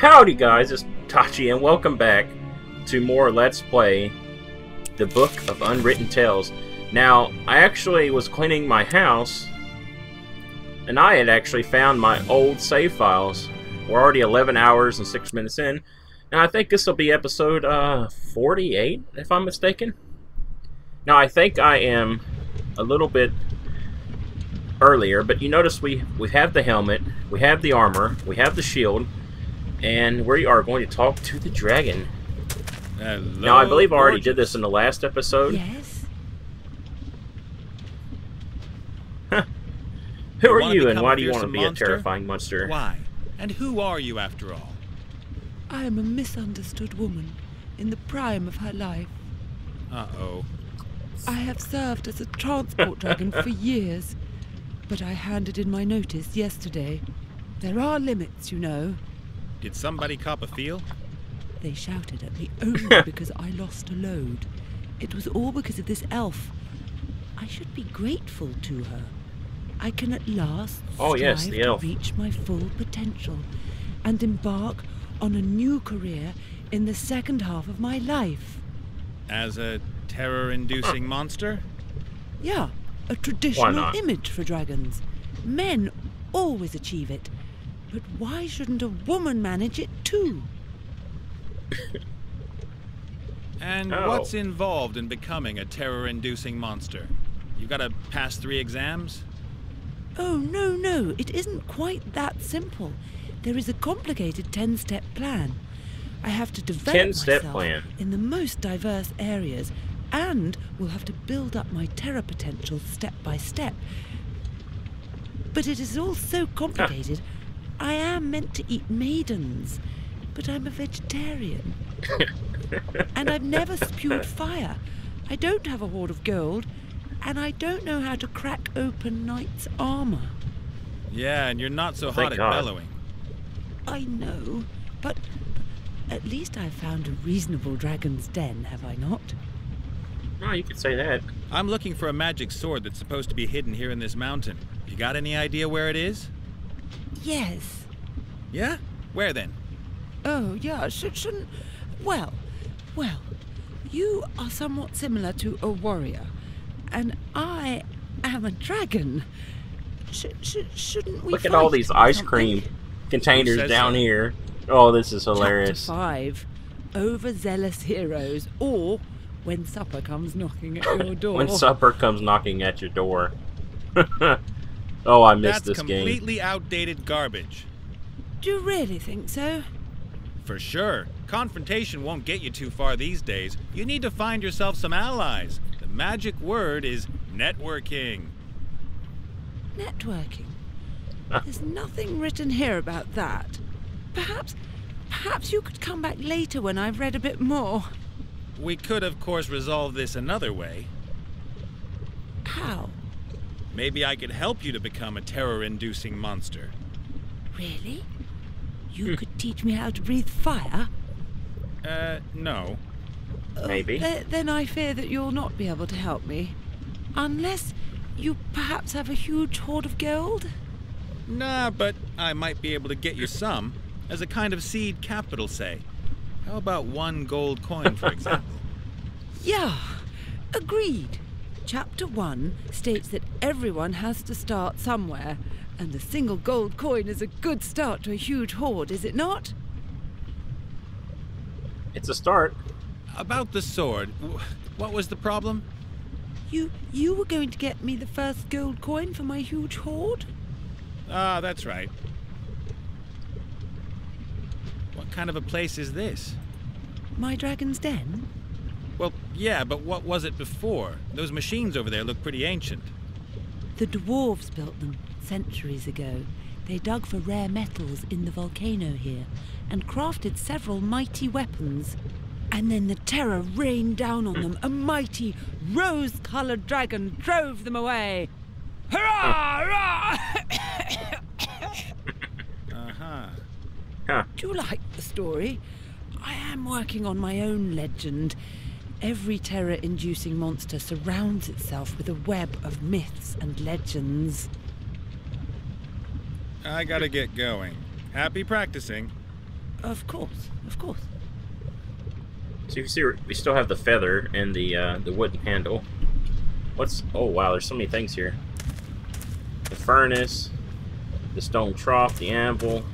Howdy guys, it's Tachi and welcome back to more Let's Play the Book of Unwritten Tales. Now, I actually was cleaning my house and I had actually found my old save files. We're already 11 hours and 6 minutes in, and I think this will be episode 48, if I'm mistaken. Now, I think I am a little bit earlier, but you notice we have the helmet, we have the armor, we have the shield, and we are going to talk to the dragon. Hello, now, I believe I already did this in the last episode. Yes. Who are you, and why do you want to be a terrifying monster? Why? And who are you, after all? I am a misunderstood woman in the prime of her life. Uh-oh. I have served as a transport dragon for years, but I handed in my notice yesterday. There are limits, you know. Did somebody cop a feel? They shouted at me only because I lost a load. It was all because of this elf. I should be grateful to her. I can at last strive to reach my full potential and embark on a new career in the second half of my life. As a terror-inducing monster? Yeah, a traditional image for dragons. Men always achieve it. But why shouldn't a woman manage it too? And what's involved in becoming a terror-inducing monster? You gotta pass 3 exams? Oh, no, it isn't quite that simple. There is a complicated 10-step plan. I have to develop myself in the most diverse areas, and will have to build up my terror potential step by step. But it is all so complicated. I am meant to eat maidens, but I'm a vegetarian. And I've never spewed fire. I don't have a hoard of gold, and I don't know how to crack open knight's armor. Yeah, and you're not so hot at bellowing. I know, but at least I've found a reasonable dragon's den, have I not? Oh, you could say that. I'm looking for a magic sword that's supposed to be hidden here in this mountain. You got any idea where it is? Yes. Yeah? Where then? Oh, yeah, shouldn't... Well, you are somewhat similar to a warrior, and I am a dragon. Shouldn't we Look at all these ice cream containers down here. Oh, this is hilarious. Chapter 5, Overzealous Heroes, or When Supper Comes Knocking at Your Door. When supper comes knocking at your door. Oh, I missed this game. That's completely outdated garbage. Do you really think so? For sure. Confrontation won't get you too far these days. You need to find yourself some allies. The magic word is networking. Networking? There's nothing written here about that. Perhaps you could come back later when I've read a bit more. We could, of course, resolve this another way. How? Maybe I could help you to become a terror-inducing monster. Really? You could teach me how to breathe fire? No. Maybe. Then I fear that you'll not be able to help me. Unless you perhaps have a huge hoard of gold? Nah, but I might be able to get you some. As a kind of seed capital, say. How about 1 gold coin, for example? Yeah, agreed. Chapter 1 states that everyone has to start somewhere, and a single gold coin is a good start to a huge hoard, is it not? It's a start. About the sword, what was the problem? You were going to get me the first gold coin for my huge hoard? Ah, that's right. What kind of a place is this? My dragon's den? Well, yeah, but what was it before? Those machines over there look pretty ancient. The dwarves built them centuries ago. They dug for rare metals in the volcano here and crafted several mighty weapons. And then the terror rained down on them. A mighty rose-colored dragon drove them away. Hurrah! Uh-huh. Do you like the story? I am working on my own legend. Every terror-inducing monster surrounds itself with a web of myths and legends. I gotta get going. Happy practicing. Of course, of course. So you can see we still have the feather and the wooden handle. What's... Oh, wow, there's so many things here. The furnace, the stone trough, the anvil.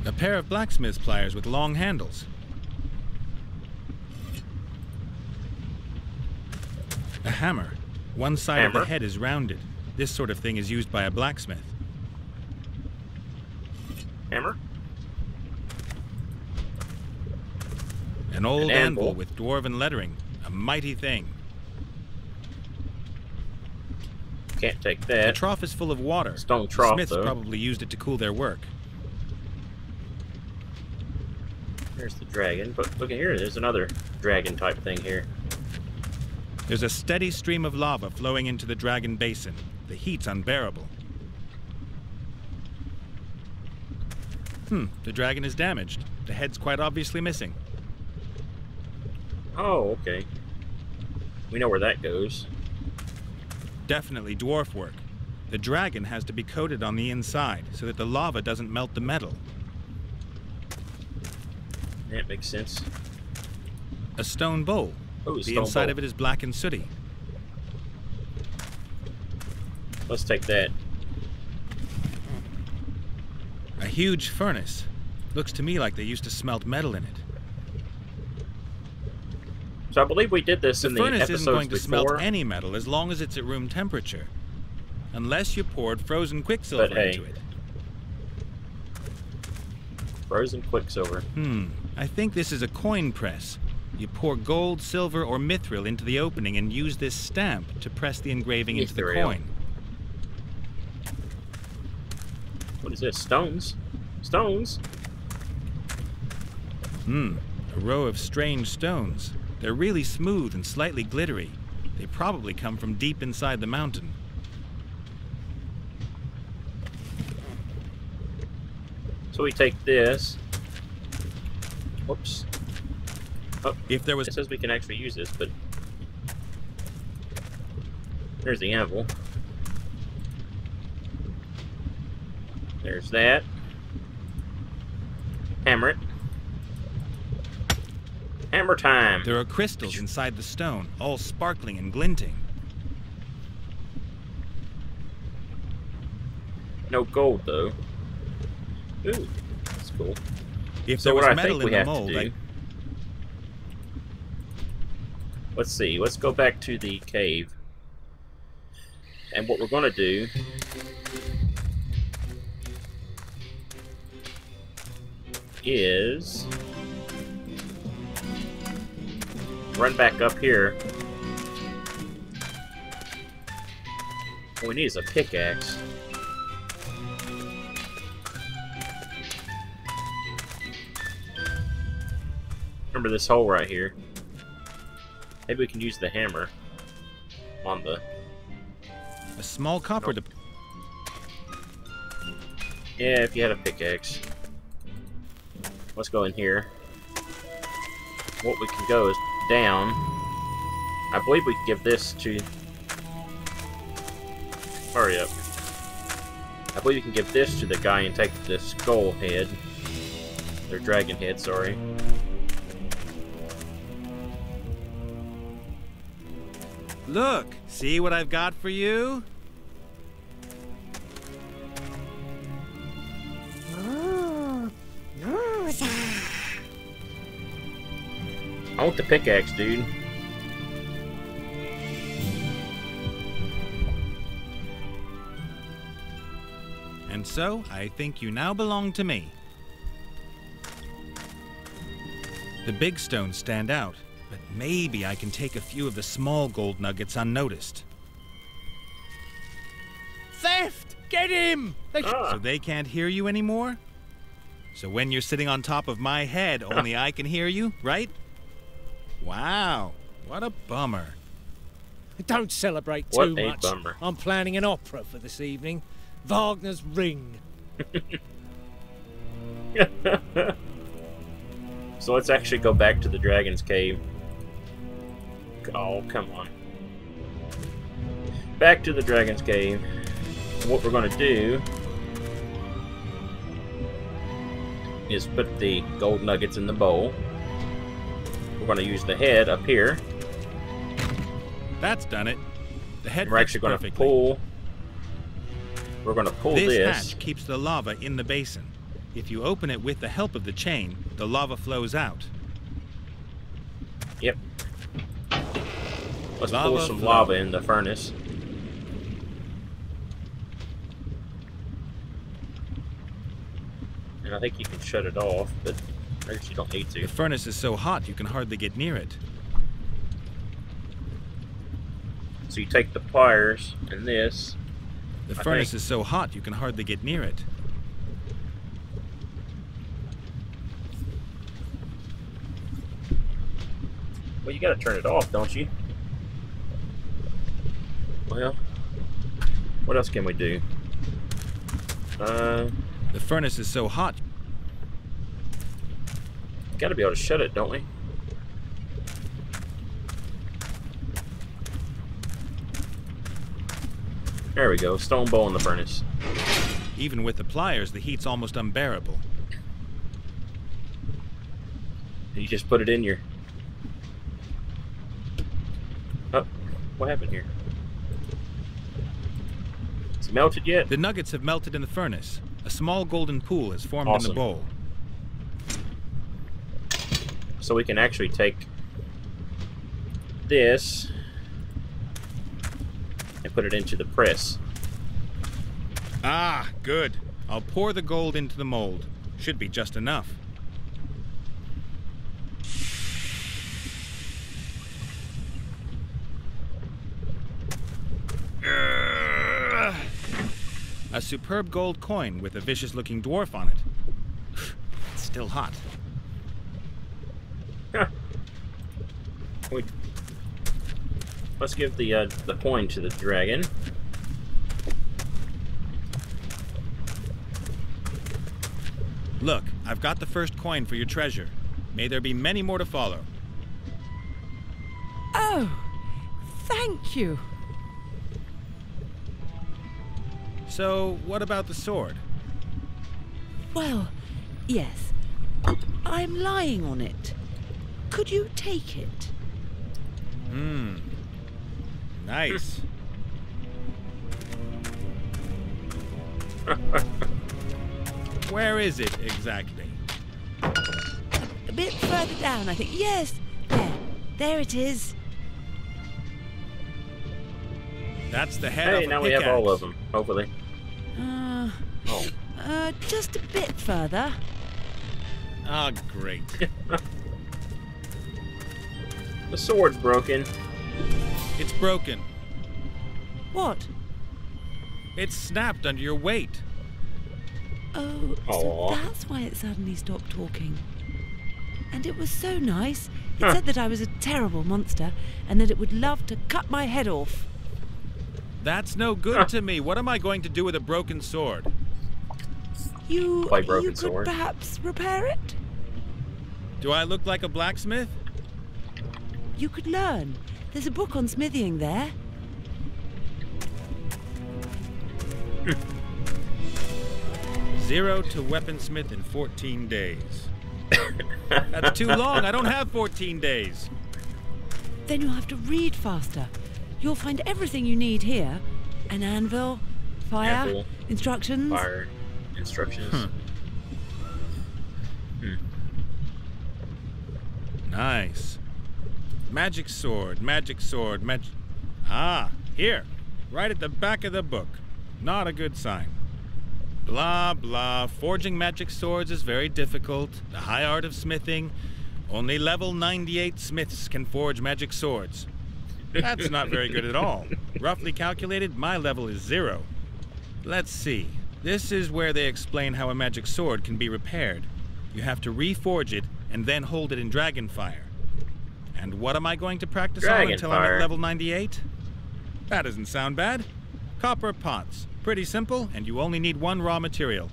A pair of blacksmith's pliers with long handles. A hammer. One side of the head is rounded. This sort of thing is used by a blacksmith. Hammer. An old anvil with dwarven lettering. A mighty thing. Can't take that. The trough is full of water. Stone trough, Smiths though. probably used it to cool their work. There's the dragon, but look at here, there's another dragon type thing here. There's a steady stream of lava flowing into the dragon basin. The heat's unbearable. The dragon is damaged. The head's quite obviously missing. Oh, okay. We know where that goes. Definitely dwarf work. The dragon has to be coated on the inside so that the lava doesn't melt the metal. That makes sense. A stone bowl. Oh, the inside of it is black and sooty. Let's take that. A huge furnace. Looks to me like they used to smelt metal in it. So I believe we did this in the episodes furnace isn't going to before. smelt any metal as long as it's at room temperature. Unless you poured frozen quicksilver into it. Frozen quicksilver. I think this is a coin press. You pour gold, silver, or mithril into the opening and use this stamp to press the engraving into the coin. What is this? Stones? Stones? A row of strange stones. They're really smooth and slightly glittery. They probably come from deep inside the mountain. So we take this. Whoops. Oh, if there was... It says we can actually use this, but... There's the anvil. There's that. Hammer it. Hammer time! There are crystals inside the stone, all sparkling and glinting. No gold, though. Ooh, that's cool. If So there was what I metal think in we the have to mold, do... Let's see, let's go back to the cave. And what we're going to do... is... run back up here. What we need is a pickaxe. Remember this hole right here. Maybe we can use the hammer on the... A small copper... Yeah, if you had a pickaxe. Let's go in here. What we can go is down. I believe we can give this to... Hurry up. I believe you can give this to the guy and take the skull head. Or dragon head, sorry. Look! See what I've got for you? I want the pickaxe, dude. And so, I think you now belong to me. The big stones stand out, but maybe I can take a few of the small gold nuggets unnoticed. Theft! Get him! So they can't hear you anymore? So when you're sitting on top of my head, only I can hear you, right? Wow, what a bummer. Don't celebrate too much. Bummer. I'm planning an opera for this evening. Wagner's Ring. So let's actually go back to the dragon's cave. Oh, come on. Back to the dragon's cave. What we're going to do is put the gold nuggets in the bowl. We're going to use the head up here. That's done it. The head We're fits actually going to perfectly. pull. We're going to pull this. This hatch keeps the lava in the basin. If you open it with the help of the chain, the lava flows out. Yep. Let's Lava pull some flow. lava in the furnace. And I think you can shut it off, but I guess you don't need to. The furnace is so hot you can hardly get near it. So you take the pliers and this. The furnace is so hot you can hardly get near it. Well, you gotta turn it off, don't you? Well, what else can we do? The furnace is so hot. Gotta be able to shut it, don't we? There we go. Stone bowl in the furnace. Even with the pliers, the heat's almost unbearable. And you just put it in your... Oh, what happened here? It's melted yet? The nuggets have melted in the furnace. A small golden pool has formed in the bowl. So we can actually take this and put it into the press. Ah, good. I'll pour the gold into the mold. Should be just enough. A superb gold coin with a vicious-looking dwarf on it. It's still hot. Let's give the coin to the dragon. Look, I've got the first coin for your treasure. May there be many more to follow. Oh, thank you. So, what about the sword? Well, yes. I'm lying on it. Could you take it? Nice. Where is it exactly? A bit further down, I think. Yes, there. There it is. That's the head of a Hey, now we have all of them, hopefully. Just a bit further. Ah, great. The sword's broken. It's broken. What? It's snapped under your weight. Oh, so that's why it suddenly stopped talking. And it was so nice. It said that I was a terrible monster and that it would love to cut my head off. That's no good to me. What am I going to do with a broken sword? You could sword. Perhaps repair it? Do I look like a blacksmith? You could learn. There's a book on smithing there. 0 to weaponsmith in 14 days. That's too long. I don't have 14 days. Then you'll have to read faster. You'll find everything you need here. An anvil, fire, instructions. Fire, instructions. Nice. Magic sword, magic sword, magic... Ah, here. Right at the back of the book. Not a good sign. Blah, blah. Forging magic swords is very difficult. The high art of smithing. Only level 98 smiths can forge magic swords. That's not very good at all. Roughly calculated, my level is 0. Let's see. This is where they explain how a magic sword can be repaired. You have to reforge it and then hold it in dragon fire. And what am I going to practice on until I'm at level 98? That doesn't sound bad. Copper pots. Pretty simple, and you only need one raw material.